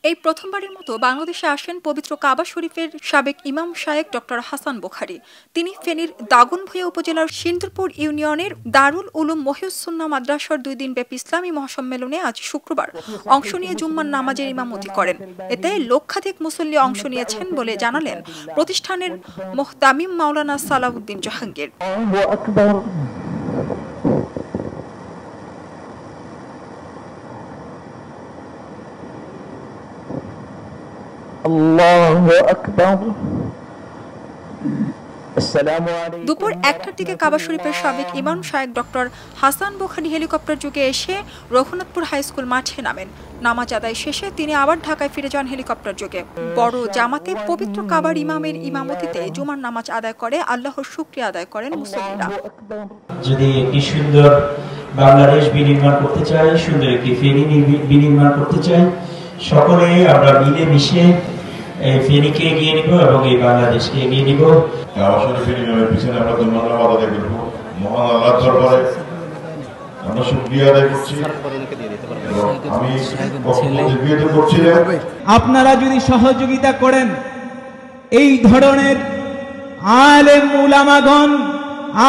এই প্রথমবারের মতো বাংলাদেশে আসেন পবিত্র কাবা শরীফের সাবেক ইমাম শায়েখ ডক্টর হাসান বুখারী। তিনি ফেনীর দাগনভূঞা উপজেলার সিন্দুরপুর ইউনিয়নের দারুল উলুম মহিউস-সুন্নাহ মাদ্রাসার 2 দিনব্যাপী ইসলামী মহাসম্মেলনে আজ শুক্রবার অংশ নিয়ে জুম্মার নামাজের ইমামতি করেন। এতে লক্ষাধিক মুসল্লি অংশ নিয়েছেন বলে জানালেন প্রতিষ্ঠানের মুহতামিম মাওলানা সালাউদ্দিন জাহাঙ্গীর। দুপুর 1টার দিকে কাবা শরীফের সাবেক ইমাম শায়েখ ডক্টর হাসান বুখারী হেলিকপ্টার যোগে এসে রঘুনাথপুর হাই স্কুল মাঠে নামেন। নামাজ আদায় শেষে তিনি আবার ঢাকায় ফিরে যান হেলিকপ্টার যোগে। বড় জামাতে পবিত্র কাবার ইমামের ইমামতিতে জুমার নামাজ আদায় করে আল্লাহর শুকরিয়া আদায় করেন মুসল্লিরা। যদি একটি সুন্দর বাংলাদেশ বিনির্মাণ করতে চাই, সুন্দর একটি ফেনী বিনির্মাণ করতে চাই, সকলে আমরা মিলে মিশে ফেনীকে এগিয়ে নিব এবং এই বাংলাদেশকে এগিয়ে নিব। কাবা শরীফের ইমামের পিছনে আমরা ধন্যবাদ আদায় করব। মহান আল্লাহর দরবারে আমরা শুকরিয়া আদায় করছি। আপনারা যদি সহযোগিতা করেন, এই ধরনের আলেম উলামাগণ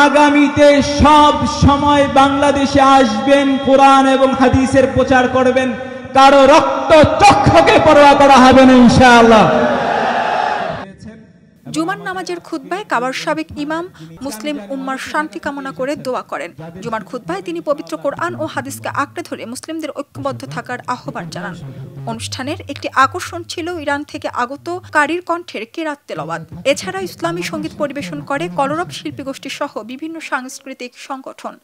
আগামীতে সব সময় বাংলাদেশে আসবেন, কোরআন এবং হাদিসের প্রচার করবেন, কারো রক্ত চক্ষুকে পরোয়া করা হবে না ইনশাআল্লাহ। জুমার নামাজের খুতবায় কাবার সাবেক ইমাম মুসলিম উম্মার শান্তি কামনা করে দোয়া করেন। জুমার খুতবায় তিনি পবিত্র কোরআন ও হাদিসকে আঁকড়ে ধরে মুসলিমদের ঐক্যবদ্ধ থাকার আহ্বান জানান। অনুষ্ঠানের একটি আকর্ষণ ছিল ইরান থেকে আগত কারির কণ্ঠের কিরাত তেলাওয়াত। এছাড়া ইসলামী সঙ্গীত পরিবেশন করে কলরব শিল্পী গোষ্ঠী সহ বিভিন্ন সাংস্কৃতিক সংগঠন।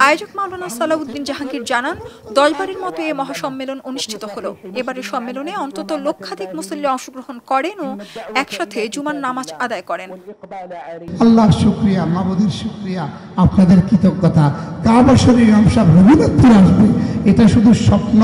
আয়োজক মাওলানা সালাউদ্দিন জাহাঙ্গীর জানান, 10 বারের মতো এই মহাসম্মেলন অনুষ্ঠিত হলো। এবারের সম্মেলনে অন্তত লক্ষাধিক মুসল্লি অংশগ্রহণ করেন ও একসাথে জুমার নামাজ আদায় করেন। আল্লাহর শুকরিয়া, মাবুদের শুকরিয়া, আপনাদের কৃতজ্ঞতা। কাবা শরীফ আমসা রঘুনাথপুর আসবে, এটা শুধু স্বপ্ন,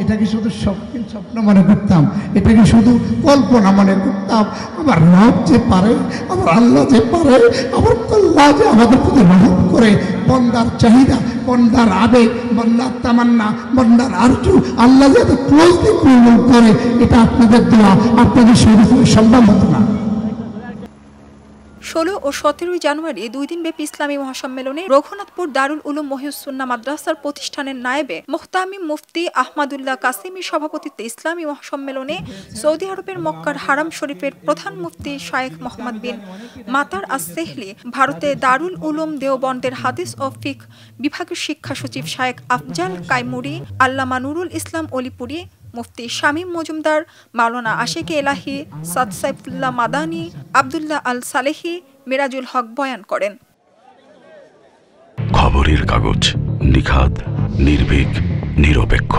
এটাকে শুধু স্বপ্ন মনে করতাম, এটাকে শুধু কল্পনা মনে করতাম। আমার রব যে পারে, আমার আল্লাহ যে পারে, আমার আল্লাহ যে আমাদের প্রতি রহম করে, বন্দার চাহিদা, বন্দার আবেগ, বন্দার তামান্না, বন্দার আরজু আল্লাহ যাতে ক্লোজলি পূরণ করে, এটা আপনাদের দোয়া, আপনাদের শরীরে সম্ভব হতো না। 16 ও 17 জানুয়ারি 2 দিনব্যাপী ইসলামী মহাসম্মেলনে রঘুনাথপুর দারুল উলুম মহিউস-সুন্নাহ মাদ্রাসার প্রতিষ্ঠানের নায়েবে মুহতামিম মুফতি আহমদুল্লাহ কাসিমির সভাপতিত্বে ইসলামী মহাসম্মেলনে সৌদি আরবের মক্কার হারাম শরীফের প্রধান মুফতি শায়েখ মোহাম্মদ বিন মাতার আস-সেহলি, ভারতে দারুল উলুম দেওবন্দের হাদিস ও ফিকহ বিভাগের শিক্ষা সচিব শায়েখ আফজাল কাইমুরি, আল্লামা নুরুল ইসলাম অলিপুরি, মুফতি শামীম মজুমদার, মাওলানা আশিক এলাহি, সাদ সাইফুল্লাহ মাদানী, আব্দুল্লাহ আল সালেহি, মিরাজুল হক বয়ান করেন। খবরের কাগজ, নিখাদ, নির্ভীক, নিরপেক্ষ।